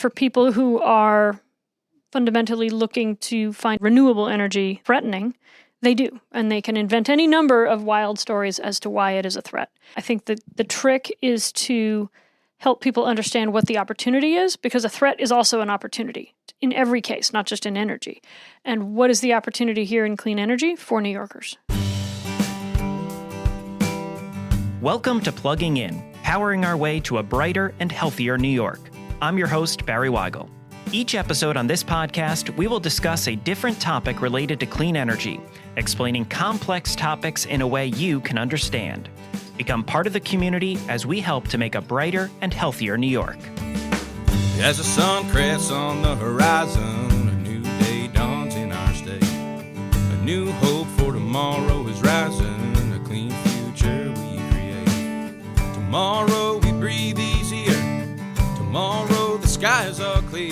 for people who are fundamentally looking to find renewable energy threatening, they do. And they can invent any number of wild stories as to why it is a threat. I think that the trick is to help people understand what the opportunity is, because a threat is also an opportunity in every case, not just in energy. And what is the opportunity here in clean energy for New Yorkers? Welcome to Plugging In, powering our way to a brighter and healthier New York. I'm your host, Barry Wygel. Each episode on this podcast, we will discuss a different topic related to clean energy, explaining complex topics in a way you can understand. Become part of the community as we help to make a brighter and healthier New York. As the sun crests on the horizon, a new day dawns in our state. A new hope for tomorrow is rising, a clean future we create. Tomorrow we breathe easier, tomorrow the skies are clear.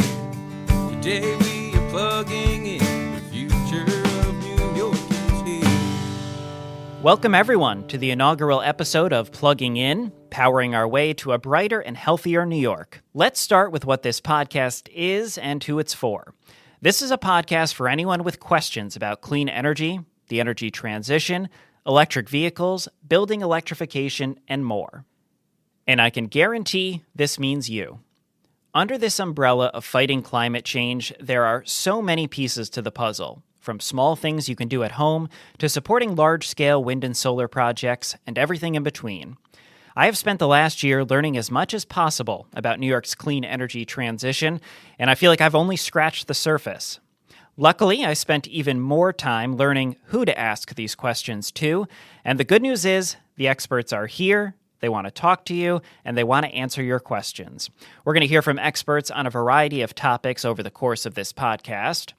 Today we are plugging in, the future of New York is here. Welcome everyone to the inaugural episode of Plugging In, powering our way to a brighter and healthier New York. Let's start with what this podcast is and who it's for. This is a podcast for anyone with questions about clean energy, the energy transition, electric vehicles, building electrification, and more. And I can guarantee this means you. Under this umbrella of fighting climate change, there are so many pieces to the puzzle, from small things you can do at home to supporting large-scale wind and solar projects and everything in between. I have spent the last year learning as much as possible about New York's clean energy transition, and I feel like I've only scratched the surface. Luckily, I spent even more time learning who to ask these questions to, and the good news is the experts are here. They want to talk to you, and they want to answer your questions. We're going to hear from experts on a variety of topics over the course of this podcast.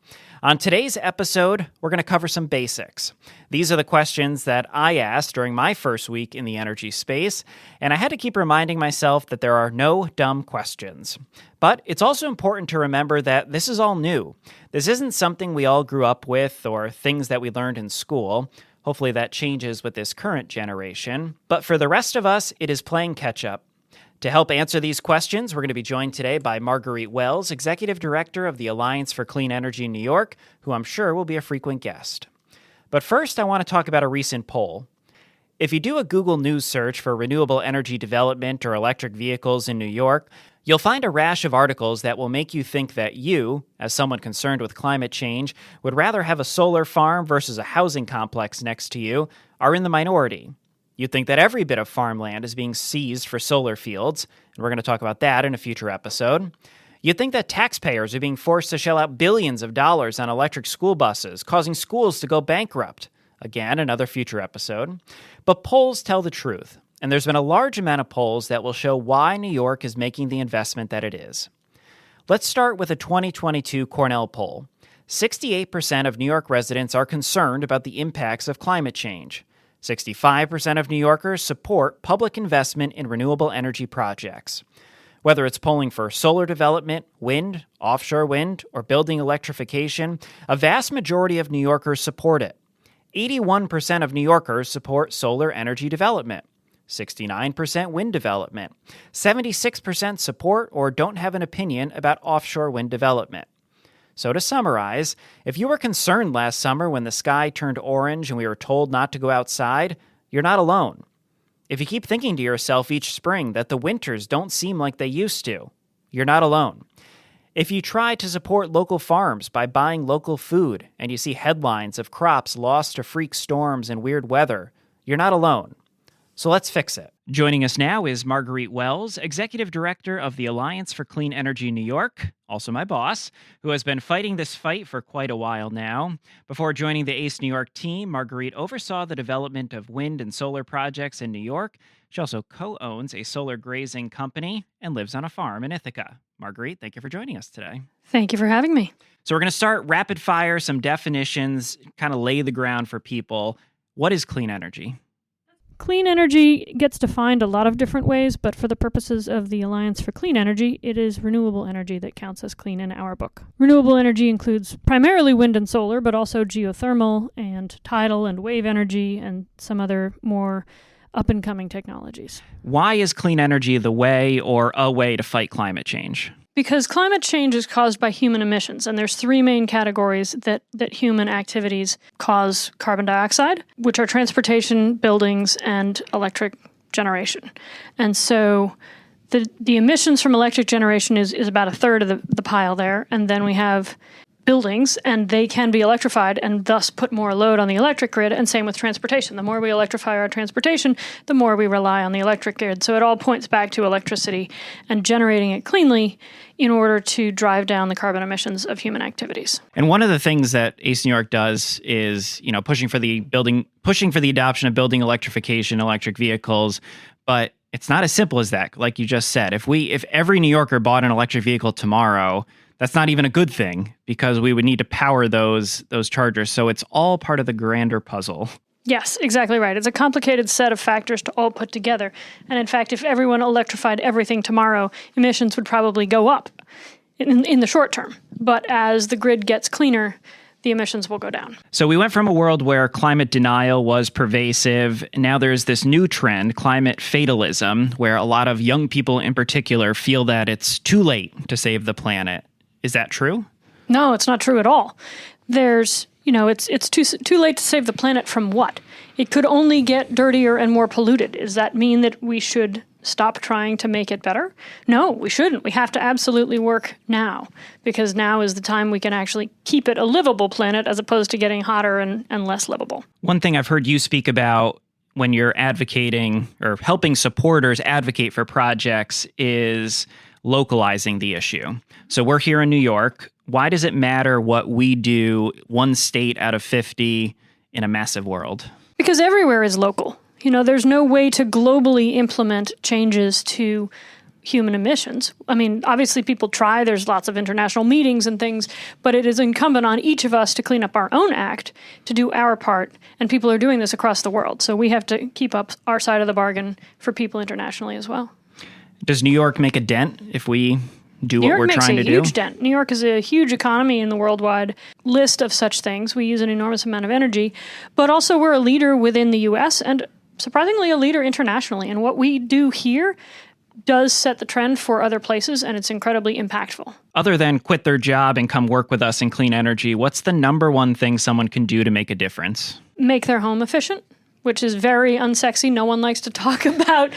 On today's episode, we're going to cover some basics. These are the questions that I asked during my first week in the energy space, and I had to keep reminding myself that there are no dumb questions. But it's also important to remember that this is all new. This isn't something we all grew up with or things that we learned in school. Hopefully that changes with this current generation. But for the rest of us, it is playing catch-up. To help answer these questions, we're going to be joined today by Marguerite Wells, Executive Director of the Alliance for Clean Energy in New York, who I'm sure will be a frequent guest. But first, I want to talk about a recent poll. If you do a Google News search for renewable energy development or electric vehicles in New York, you'll find a rash of articles that will make you think that you, as someone concerned with climate change, would rather have a solar farm versus a housing complex next to you, are in the minority. You'd think that every bit of farmland is being seized for solar fields, and we're going to talk about that in a future episode. You'd think that taxpayers are being forced to shell out billions of dollars on electric school buses, causing schools to go bankrupt. Again, another future episode. But polls tell the truth. And there's been a large amount of polls that will show why New York is making the investment that it is. Let's start with a 2022 Cornell poll. 68% of New York residents are concerned about the impacts of climate change. 65% of New Yorkers support public investment in renewable energy projects. Whether it's polling for solar development, wind, offshore wind, or building electrification, a vast majority of New Yorkers support it. 81% of New Yorkers support solar energy development. 69% wind development, 76% support or don't have an opinion about offshore wind development. So to summarize, if you were concerned last summer when the sky turned orange and we were told not to go outside, you're not alone. If you keep thinking to yourself each spring that the winters don't seem like they used to, you're not alone. If you try to support local farms by buying local food and you see headlines of crops lost to freak storms and weird weather, you're not alone. So let's fix it. Joining us now is Marguerite Wells, Executive Director of the Alliance for Clean Energy New York, also my boss, who has been fighting this fight for quite a while now. Before joining the ACE New York team, Marguerite oversaw the development of wind and solar projects in New York. She also co-owns a solar grazing company and lives on a farm in Ithaca. Marguerite, thank you for joining us today. Thank you for having me. So we're going to start rapid fire, some definitions, kind of lay the ground for people. What is clean energy? Clean energy gets defined a lot of different ways, but for the purposes of the Alliance for Clean Energy, it is renewable energy that counts as clean in our book. Renewable energy includes primarily wind and solar, but also geothermal and tidal and wave energy and some other more up-and-coming technologies. Why is clean energy the way or a way to fight climate change? Because climate change is caused by human emissions, and there's three main categories that human activities cause carbon dioxide, which are transportation, buildings, and electric generation. And so the emissions from electric generation is about a third of the pile there, and then we have buildings, and they can be electrified and thus put more load on the electric grid, and same with transportation. The more we electrify our transportation, the more we rely on the electric grid. So it all points back to electricity and generating it cleanly in order to drive down the carbon emissions of human activities. And one of the things that ACE New York does is, pushing for the adoption of building electrification, electric vehicles, but it's not as simple as that. Like you just said, if every New Yorker bought an electric vehicle tomorrow, that's not even a good thing because we would need to power those chargers. So it's all part of the grander puzzle. Yes, exactly right. It's a complicated set of factors to all put together. And in fact, if everyone electrified everything tomorrow, emissions would probably go up in the short term. But as the grid gets cleaner, the emissions will go down. So we went from a world where climate denial was pervasive. And now there's this new trend, climate fatalism, where a lot of young people in particular feel that it's too late to save the planet. Is that true? No, it's not true at all. There's, it's too late to save the planet from what? It could only get dirtier and more polluted. Does that mean that we should stop trying to make it better? No, we shouldn't. We have to absolutely work now, because now is the time we can actually keep it a livable planet as opposed to getting hotter and less livable. One thing I've heard you speak about when you're advocating or helping supporters advocate for projects is localizing the issue. So we're here in New York. Why does it matter what we do, one state out of 50 in a massive world? Because everywhere is local. There's no way to globally implement changes to human emissions. I mean, obviously people try. There's lots of international meetings and things, but it is incumbent on each of us to clean up our own act, to do our part, and people are doing this across the world. So we have to keep up our side of the bargain for people internationally as well. Does New York make a dent if we do what we're trying to do? New York makes a huge dent. New York is a huge economy in the worldwide list of such things. We use an enormous amount of energy, but also we're a leader within the U.S. and surprisingly a leader internationally. And what we do here does set the trend for other places, and it's incredibly impactful. Other than quit their job and come work with us in clean energy, what's the number one thing someone can do to make a difference? Make their home efficient, which is very unsexy. No one likes to talk about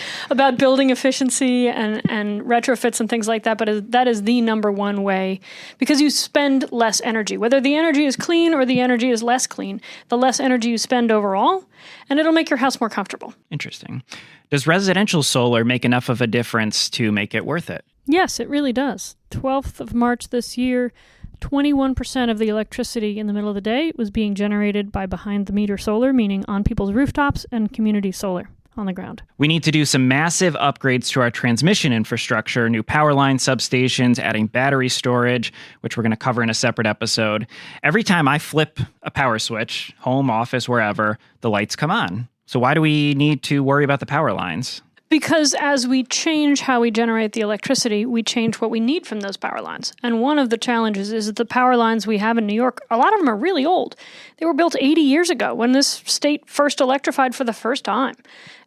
building efficiency and retrofits and things like that, but that is the number one way, because you spend less energy. Whether the energy is clean or the energy is less clean, the less energy you spend overall, and it'll make your house more comfortable. Interesting. Does residential solar make enough of a difference to make it worth it? Yes, it really does. 12th of March this year, 21% of the electricity in the middle of the day was being generated by behind-the-meter solar, meaning on people's rooftops, and community solar on the ground. We need to do some massive upgrades to our transmission infrastructure, new power line substations, adding battery storage, which we're going to cover in a separate episode. Every time I flip a power switch, home, office, wherever, the lights come on. So why do we need to worry about the power lines? Because as we change how we generate the electricity, we change what we need from those power lines. And one of the challenges is that the power lines we have in New York, a lot of them are really old. They were built 80 years ago when this state first electrified for the first time.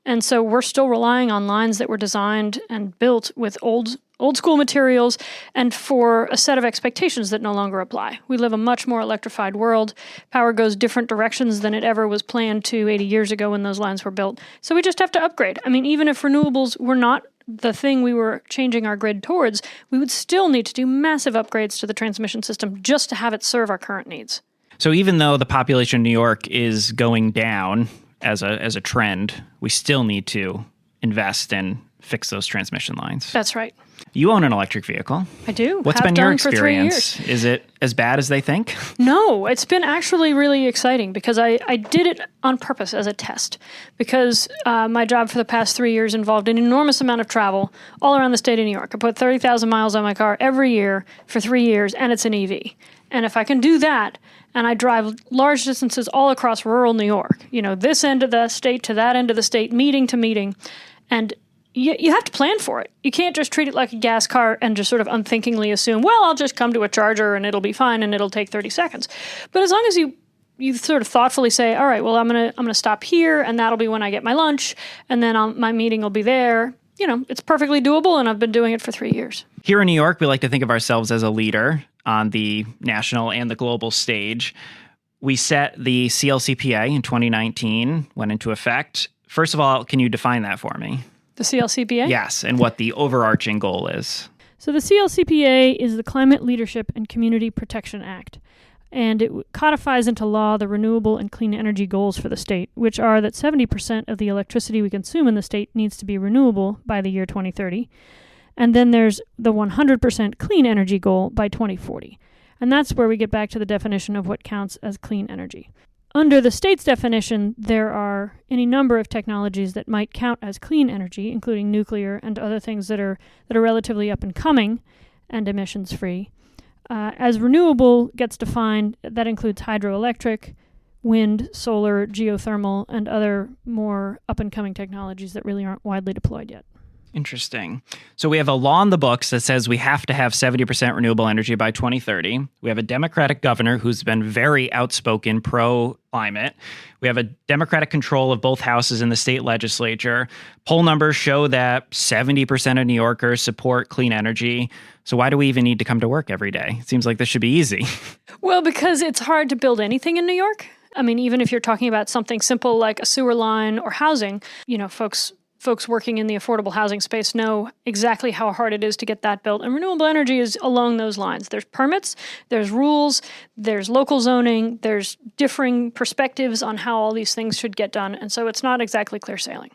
And so we're still relying on lines that were designed and built with old school materials and for a set of expectations that no longer apply. We live a much more electrified world. Power goes different directions than it ever was planned to 80 years ago when those lines were built. So we just have to upgrade. I mean, even if renewables were not the thing we were changing our grid towards, we would still need to do massive upgrades to the transmission system just to have it serve our current needs. So even though the population of New York is going down as a trend, we still need to invest and fix those transmission lines. That's right. You own an electric vehicle. I do. What's been your experience? Is it as bad as they think? No, it's been actually really exciting because I did it on purpose as a test because my job for the past 3 years involved an enormous amount of travel all around the state of New York. I put 30,000 miles on my car every year for 3 years, and it's an EV. And if I can do that, and I drive large distances all across rural New York, this end of the state to that end of the state, meeting to meeting, and you have to plan for it. You can't just treat it like a gas car and just sort of unthinkingly assume, well, I'll just come to a charger and it'll be fine and it'll take 30 seconds. But as long as you sort of thoughtfully say, all right, well, I'm gonna stop here and that'll be when I get my lunch, and then my meeting will be there. it's perfectly doable, and I've been doing it for 3 years. Here in New York, we like to think of ourselves as a leader on the national and the global stage. We set the CLCPA in 2019, went into effect. First of all, can you define that for me? The CLCPA? Yes, and what the overarching goal is. So the CLCPA is the Climate Leadership and Community Protection Act, and it codifies into law the renewable and clean energy goals for the state, which are that 70% of the electricity we consume in the state needs to be renewable by the year 2030, and then there's the 100% clean energy goal by 2040. And that's where we get back to the definition of what counts as clean energy. Under the state's definition, there are any number of technologies that might count as clean energy, including nuclear and other things that are relatively up and coming and emissions free. As renewable gets defined, that includes hydroelectric, wind, solar, geothermal, and other more up and coming technologies that really aren't widely deployed yet. Interesting. So we have a law in the books that says we have to have 70% renewable energy by 2030. We have a Democratic governor who's been very outspoken pro-climate. We have a Democratic control of both houses in the state legislature. Poll numbers show that 70% of New Yorkers support clean energy. So why do we even need to come to work every day? It seems like this should be easy. Well, because it's hard to build anything in New York. I mean, even if you're talking about something simple like a sewer line or housing, folks working in the affordable housing space know exactly how hard it is to get that built. And renewable energy is along those lines. There's permits, there's rules, there's local zoning, there's differing perspectives on how all these things should get done. And so it's not exactly clear sailing.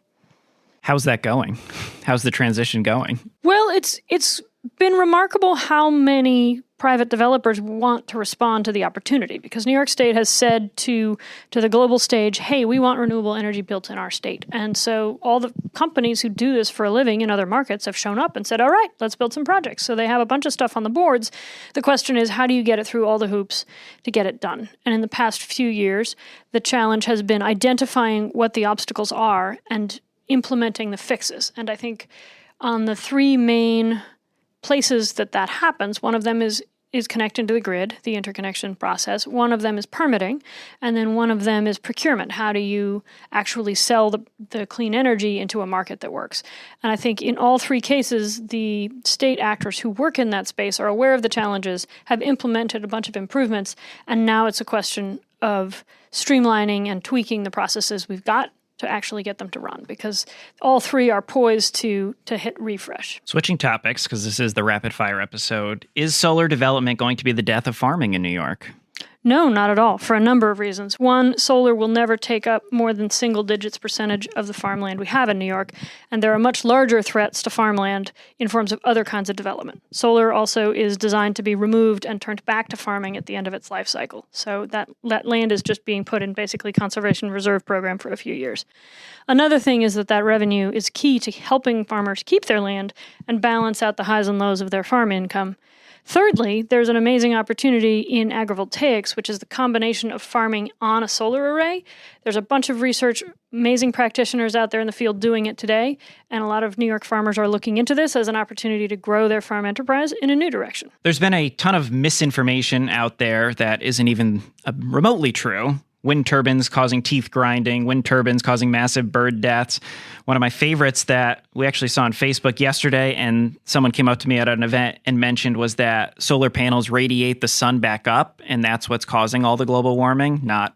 How's that going? How's the transition going? Well, it's been remarkable how many private developers want to respond to the opportunity, because New York State has said to the global stage, hey, we want renewable energy built in our state. And so all the companies who do this for a living in other markets have shown up and said, all right, let's build some projects. So they have a bunch of stuff on the boards. The question is, how do you get it through all the hoops to get it done? And in the past few years, the challenge has been identifying what the obstacles are and implementing the fixes. And I think on the three main places that happens, one of them is connecting to the grid, the interconnection process. One of them is permitting, and then one of them is procurement. How do you actually sell the clean energy into a market that works? And I think in all three cases, the state actors who work in that space are aware of the challenges, have implemented a bunch of improvements, and now it's a question of streamlining and tweaking the processes we've got to actually get them to run, because all three are poised to hit refresh. Switching topics, because this is the rapid fire episode, is solar development going to be the death of farming in New York? No, not at all, for a number of reasons. One, solar will never take up more than single digits percentage of the farmland we have in New York, and there are much larger threats to farmland in forms of other kinds of development. Solar also is designed to be removed and turned back to farming at the end of its life cycle. So that land is just being put in basically conservation reserve program for a few years. Another thing is that revenue is key to helping farmers keep their land and balance out the highs and lows of their farm income. Thirdly, there's an amazing opportunity in agrivoltaics, which is the combination of farming on a solar array. There's a bunch of research, amazing practitioners out there in the field doing it today, and a lot of New York farmers are looking into this as an opportunity to grow their farm enterprise in a new direction. There's been a ton of misinformation out there that isn't even remotely true. Wind turbines causing teeth grinding, wind turbines causing massive bird deaths. One of my favorites that we actually saw on Facebook yesterday, and someone came up to me at an event and mentioned, was that solar panels radiate the sun back up, and that's what's causing all the global warming, not,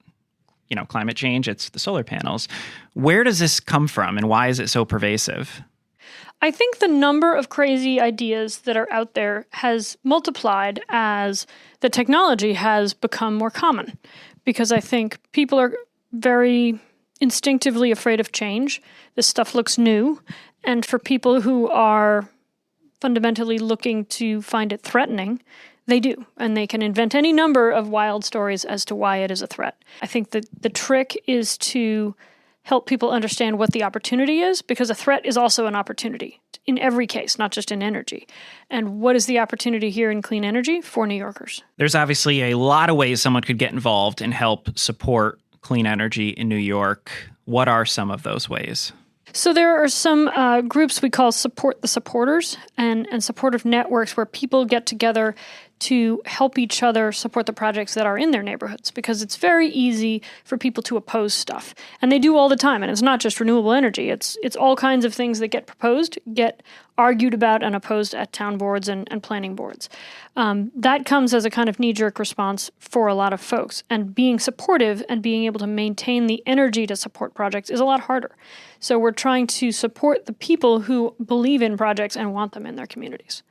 climate change. It's the solar panels. Where does this come from, and why is it so pervasive? I think the number of crazy ideas that are out there has multiplied as the technology has become more common, because I think people are very instinctively afraid of change. This stuff looks new, and for people who are fundamentally looking to find it threatening, they do, and they can invent any number of wild stories as to why it is a threat. I think that the trick is to help people understand what the opportunity is, because a threat is also an opportunity in every case, not just in energy. And what is the opportunity here in clean energy for New Yorkers? There's obviously a lot of ways someone could get involved and help support clean energy in New York. What are some of those ways? So there are some groups we call Support the Supporters and supportive networks where people get together to help each other support the projects that are in their neighborhoods, because it's very easy for people to oppose stuff. And they do all the time. And it's not just renewable energy. It's all kinds of things that get proposed, get argued about and opposed at town boards and planning boards. That comes as a kind of knee-jerk response for a lot of folks. And being supportive and being able to maintain the energy to support projects is a lot harder. So we're trying to support the people who believe in projects and want them in their communities.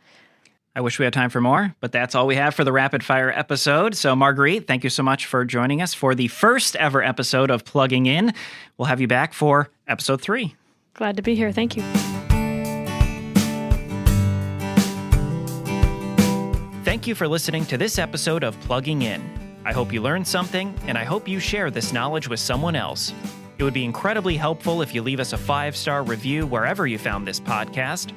I wish we had time for more, but that's all we have for the Rapid Fire episode. So, Marguerite, thank you so much for joining us for the first ever episode of Plugging In. We'll have you back for episode 3. Glad to be here. Thank you. Thank you for listening to this episode of Plugging In. I hope you learned something, and I hope you share this knowledge with someone else. It would be incredibly helpful if you leave us a 5-star review wherever you found this podcast.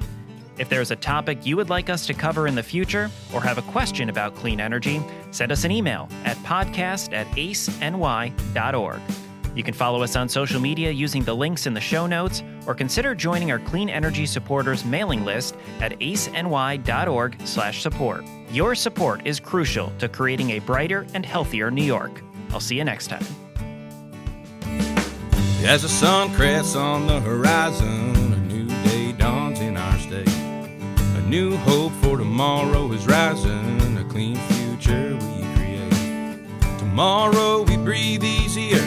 If there's a topic you would like us to cover in the future or have a question about clean energy, send us an email at podcast@aceny.org. You can follow us on social media using the links in the show notes, or consider joining our Clean Energy Supporters mailing list at aceny.org/support. Your support is crucial to creating a brighter and healthier New York. I'll see you next time. As the sun crests on the horizon, a new day dawns in our state. A new hope for tomorrow is rising, a clean future we create. Tomorrow we breathe easier,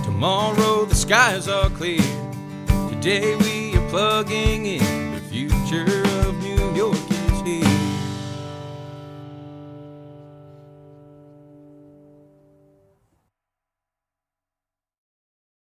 tomorrow the skies are clear. Today we are plugging in.